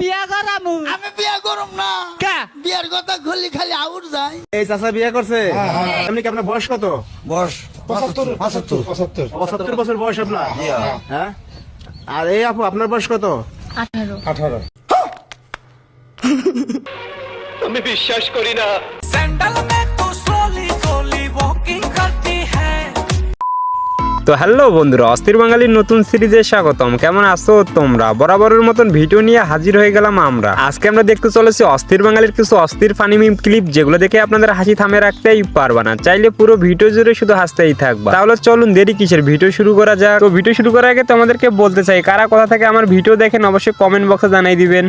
বিয়া করামু। আমি বিয়া করব না। কা বিয়ার কথা খুললি খালি আউট যায়। এই চাচা বিয়ে করছে? এমনি কি আপনার বয়স কত? বয়স 75 বছর বয়স আপনার? হ্যাঁ। আর এই আপু আপনার বয়স কত? 18। আমি বিশ্বাস করি না। তো হ্যালো বন্ধুরা, অস্থির বাঙালির নতুন সিরিজে স্বাগতম। কেমন আছো তোমরা? বরাবরের মতন ভিডিও নিয়ে হাজির হয়ে গেলাম আমরা। আজকে আমরা দেখতে চলেছি অস্থির বাঙালির কিছু অস্থির ফানি মিম ক্লিপ, যেগুলো দেখে আপনাদের হাসি থামে রাখতেই পারবা না। চাইলে পুরো ভিডিও জুড়ে শুধু হাসতেই থাকবা। তাহলে চলুন দেরি কিসের, ভিডিও শুরু করা যাক। তো ভিডিও শুরু করার আগে তোমাদেরকে বলতে চাই, কারা কোথা থেকে আমার ভিডিও দেখেন অবশ্যই কমেন্ট বক্সে জানাই দিবেন।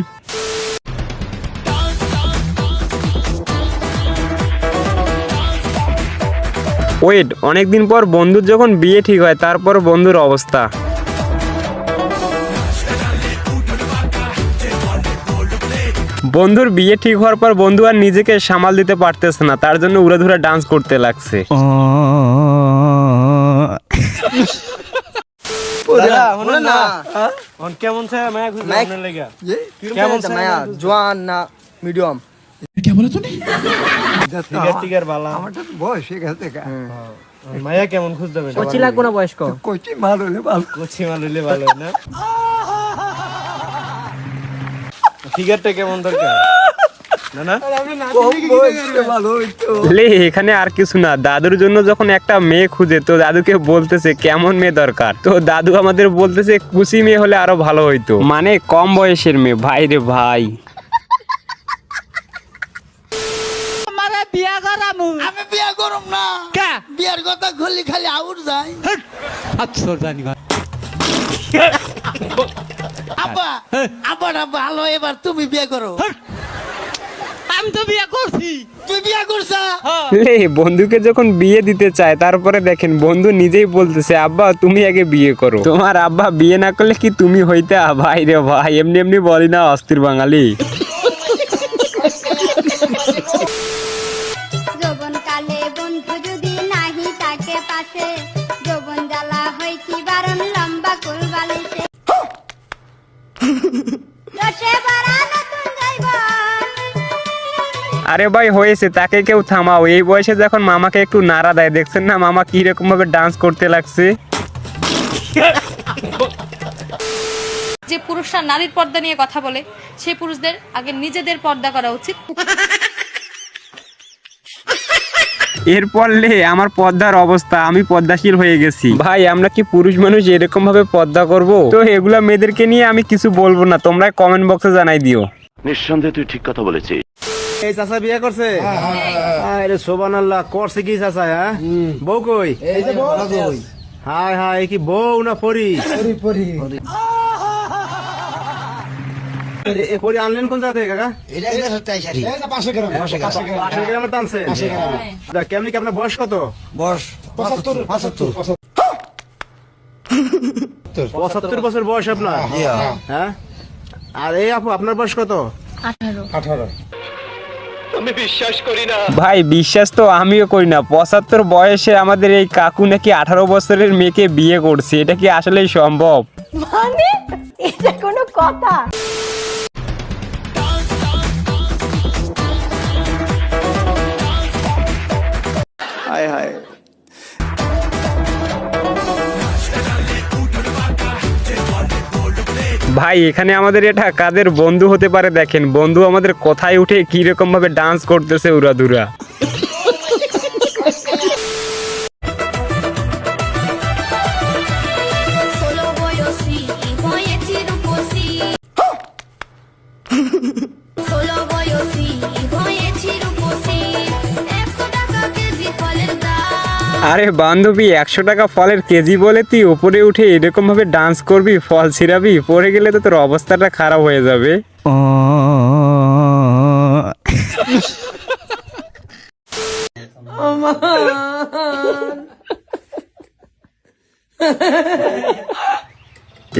ওয়েট, অনেকদিন পর বন্ধুর যখন বিয়ে ঠিক হয়, তারপর বন্ধুর অবস্থা। বন্ধুর বিয়ে ঠিক হওয়ার পর বন্ধু আর নিজেকে সামাল দিতে পারতেছে না, তার জন্য উড়াধুরা ডান্স করতে লাগছে। কেমন চাই মায়া খুঁজে আপনার লাগা? কেমন মায়া জোয়ান না মিডিয়াম? টিকার বালা আমারটা তো বয়স হয়ে গেছে। মায়া কেমন খুঁজতে হবে? কচি লাগবো না বয়স্ক? কচি মাল হলে ভালো। কচি মাল হইলে ভালো না? ফিগারটা কেমন দরকার? না না কম বয়সে ভালো হইতো। লে, এখানে আর কিছু না, দাদুর জন্য যখন একটা মেয়ে খুঁজে, তো দাদুকে বলতেছে কেমন মেয়ে দরকার। তো দাদু আমাদের বলতেছে কুচি মেয়ে হলে আরো ভালো হইতো, মানে কম বয়সের মেয়ে। ভাই রে ভাই, আমারে বিয়া করামু। আমি বিয়া করব না। কা বিয়ার কথা খুললি খালি আউট যায়। আচ্ছা জানি না। আব্বা আব্বা ভালো, এবার তুমি বিয়ে করো। আমি তো বিয়া করছি। তুই বিয়া করছা? লে, বন্ধুকে যখন বিয়ে দিতে চায়, তারপরে দেখেন বন্ধু নিজেই বলতেছে আব্বা তুমি আগে বিয়ে করো। তোমার আব্বা বিয়ে না করলে কি তুমি হইতা? ভাই রে ভাই, এমনি এমনি বলি না অস্থির বাঙালি। যৌবনকালে বন্ধু যদি নাহি তাকে পাশে, যৌবন জ্বালা হয় কি বারণ লম্বা কুল বালিশে। রসে ভরা নতুন জীবন। আরে ভাই হয়েছে, তাকে কেউ থামাও। এই বয়সে যখন মামাকে একটু নাড়া দেয়, দেখছেন না মামা কি রকম ভাবে ডান্স করতে লাগছে। যে পুরুষরা নারীর পর্দা নিয়ে কথা বলে, সেই পুরুষদের আগে নিজেদের পর্দা করা উচিত। এরপর লে, আমার পর্দার অবস্থা, আমি পর্দাশীল হয়ে গেছি। ভাই আমরা কি পুরুষ মানুষ এরকম ভাবে পর্দা করব? তো এগুলা মেয়েদেরকে নিয়ে আমি কিছু বলবো না, তোমরা কমেন্ট বক্সে জানাই দিও। নিঃসন্দেহে তুই ঠিক কথা বলেছিস। এই চাচা বিয়ে করছে? আরে সুবহানাল্লাহ, করছে কি চাচা? হ্যাঁ, বউ কই? এই যে বউ। হায় হায়, কি বউ না পরি? পরি এ পরি আনলেন কোন জায়গা থেকে কাকা? এটা সত্যি শাড়ি। এই যে পাশে গ্রাম। পাশের গ্রামে টানছে? কেমনি কি আপনার বয়স কত? বয়স 75। 75 বছর বয়স আপনার? হ্যাঁ। আর এই আপু আপনার বয়স কত? 18। আমি বিশ্বাস করি না। ভাই বিশ্বাস তো আমিও করি না। 75 বয়সে আমাদের এই কাকু নাকি 18 বছরের মেয়েকে বিয়ে করছে, এটা কি আসলেই সম্ভব? মানে এটা কোনো কথা? হায় হায়। ভাই এখানে আমাদের এটা কাদের বন্ধু হতে পারে দেখেন, বন্ধু আমাদের কথায় উঠে কি রকম ভাবে ডান্স করতেছে উড়াধুরা। ষোলো বয়সী হয়েছি রূপসী। ষোলো বয়সী হয়েছি রূপসী। 100 টাকা কেজি ফলের দাম। আরে বান্ধবী, 100 টাকা ফলের কেজি বলে তুই উপরে উঠে এরকম ভাবে ডান্স করবি, ফল ছিড়াবি? পড়ে গেলে তো তোর অবস্থাটা খারাপ হয়ে যাবে।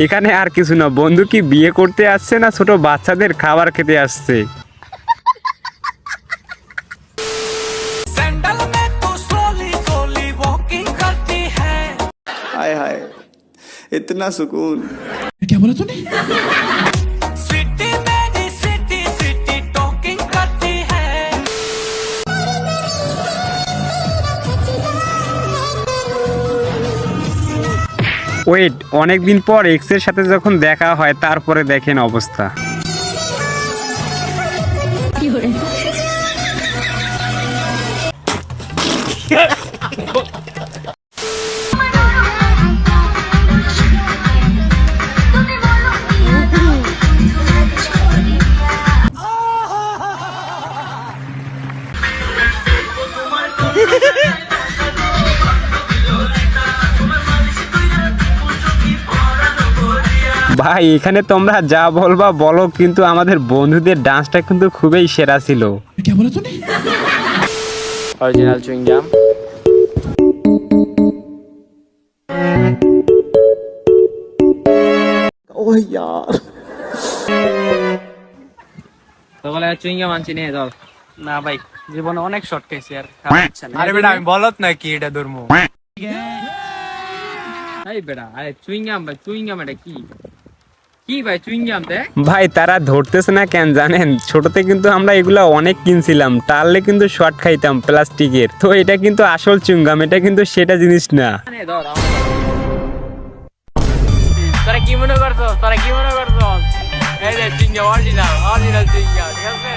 এখানে আর কিছু না, বন্ধু কি বিয়ে করতে আসছে না ছোট বাচ্চাদের খাবার খেতে আসছে? हाय हाय, इतना सुकून। क्या बोला तूने? ওয়েট, অনেকদিন পর এক্স এর সাথে যখন দেখা হয় তারপরে দেখেন অবস্থা। ভাই এখানে তোমরা যা বলবা বলো, কিন্তু আমাদের বন্ধুদের ডান্সটা কিন্তু খুবই সেরা ছিল। Original chewing gum. তো বলে চুইংগাম আনছি নে ধর। না ভাই, জীবনে অনেক শর্ট খাইছি আর আরে বেটা আমি বলত না কি এটা ধর্ম। এই বেটা, আরে চুইংগাম ভাই, চুইংগাম এটা কি কি ভাই চুইংগাম দে? ভাই তারা ধরতেছে না কেন জানেন, ছোটতে কিন্তু আমরা এগুলা অনেক কিনছিলাম, টাললে কিন্তু শর্ট খাইতাম প্লাস্টিকের। তো এটা কিন্তু আসল চুইংগাম, এটা কিন্তু সেটা জিনিস না। ধর তোরা কি মনে করছো, তোরা কি মনে করছো? এই যে চুইংগাম অরিজিনাল, অরিজিনাল চুইংগাম, ঠিক আছে?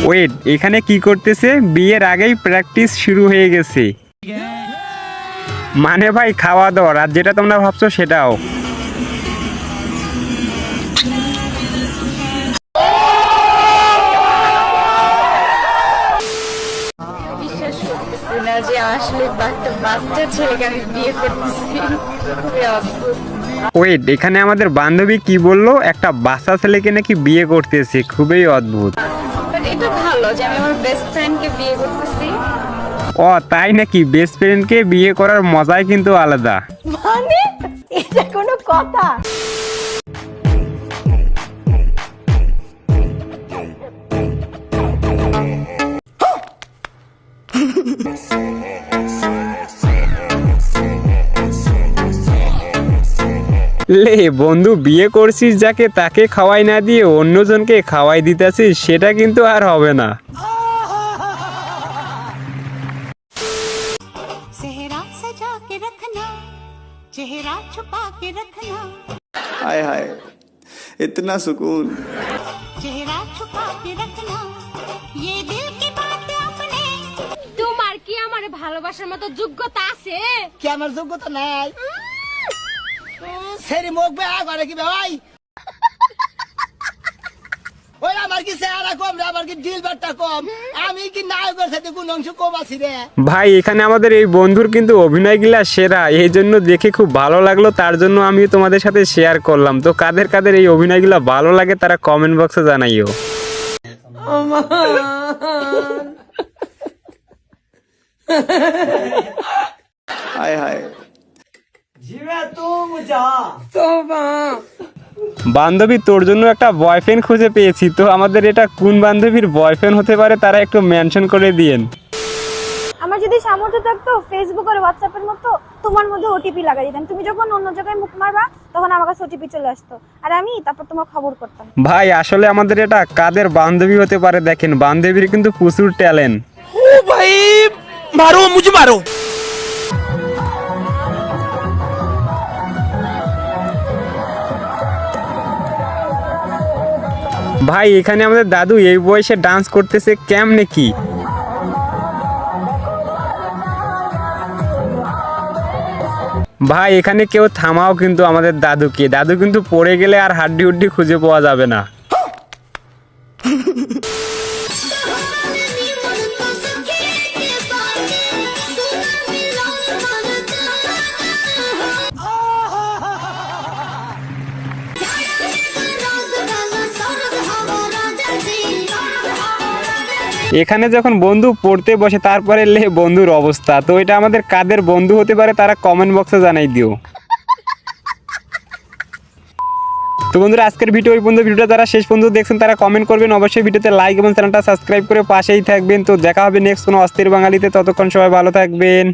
ওয়েট, এখানে কি করতেছে? বিয়ের আগেই প্র্যাকটিস শুরু হয়ে গেছে। মানে ভাই খাওয়া দাওয়ার, আর যেটা তোমরা ভাবছো সেটাও। বিশ্বাস করতেছি না যে আসলে বাচ্চা ছেলেকে আমি বিয়ে করতেছি। খুবই অদ্ভুত। ওয়েট, এখানে আমাদের বান্ধবী কি বললো? একটা বাচ্চা ছেলেকে নাকি বিয়ে করতেছে, খুবই অদ্ভুত। বাট এটা ভালো যে আমি আমার বেস্ট ফ্রেন্ডকে বিয়ে করতেছি। ও তাই নাকি? বেস্ট ফ্রেন্ডকে বিয়ে করার মজাই কিন্তু আলাদা। মানে এটা কোনো কথা? লে বন্ধু, বিয়ে করছিস যাকে তাকে খাওয়াই না দিয়ে অন্যজনকে খাওয়াই দিতেছিস, সেটা কিন্তু আর হবে না। চেহারা সজা কে রখনা, চেহারা ছুপা কে রখনা, हाय हाय इतना सुकून। চেহারা ছুপা কে রখনা, ये दिल की बात अपने। তোমার কি আমার ভালোবাসার মতো যোগ্যতা আছে? কি আমার যোগ্যতা নাই? সেরি মুখ বে আগরে কি ভাই? ওই আমার কি চেহারা কম রে, আমার কি দিল বাট্টা কম? আমি কি নায়কের সাথে কোন অংশ কম আছি রে? ভাই এখানে আমাদের এই বন্ধুর কিন্তু অভিনয়গুলা সেরা, এই জন্য দেখে খুব ভালো লাগলো, তার জন্য আমি তোমাদের সাথে শেয়ার করলাম। তো কাদের কাদের এই অভিনয়গুলা ভালো লাগে তারা কমেন্ট বক্সে জানাইও। हाय हाय বান্ধবী তোর জন্য একটা বয়ফ্রেন্ড খুঁজে পেয়েছি, তো আমাদের এটা কোন বান্ধবীর বয়ফ্রেন্ড হতে পারে তারা একটু মেনশন করে দিয়েন। আমার যদি সামর্থ্য থাকতো ফেসবুক আর হোয়াটসঅ্যাপের মতো তোমার মধ্যে ওটিপি লাগাই দিতাম, তুমি যখন অন্য জায়গায় মুখ মারবা তখন আমার কাছে ওটিপি চলে আসতো, আর আমি তারপর তোমার খবর করতাম। ভাই আসলে আমাদের এটা কাদের বান্ধবী হতে পারে দেখেন, বান্ধবীর কিন্তু প্রচুর ট্যালেন্ট। ও ভাই মারো মুঝে মারো। ভাই এখানে আমাদের দাদু এই বয়সে ডান্স করতেছে কেমনে কি? ভাই এখানে কেউ থামাও কিন্তু আমাদের দাদুকে, দাদু কিন্তু পড়ে গেলে আর হাড্ডি হুড্ডি খুঁজে পাওয়া যাবে না। এখানে যখন বন্ধু পড়তে বসে তারপরে লে বন্ধুর অবস্থা, তো এটা আমাদের কাদের বন্ধু হতে পারে তারা কমেন্ট বক্সে জানাই দিও। তো বন্ধুরা আজকের ভিডিও এই পর্যন্ত। ভিডিওটা যারা শেষ পর্যন্ত দেখছেন তারা কমেন্ট করবেন, অবশ্যই ভিডিওতে লাইক এবং চ্যানেলটা সাবস্ক্রাইব করে পাশেই থাকবেন। তো দেখা হবে নেক্সট কোনো অস্থির বাঙালিতে, ততক্ষণ সবাই ভালো থাকবেন।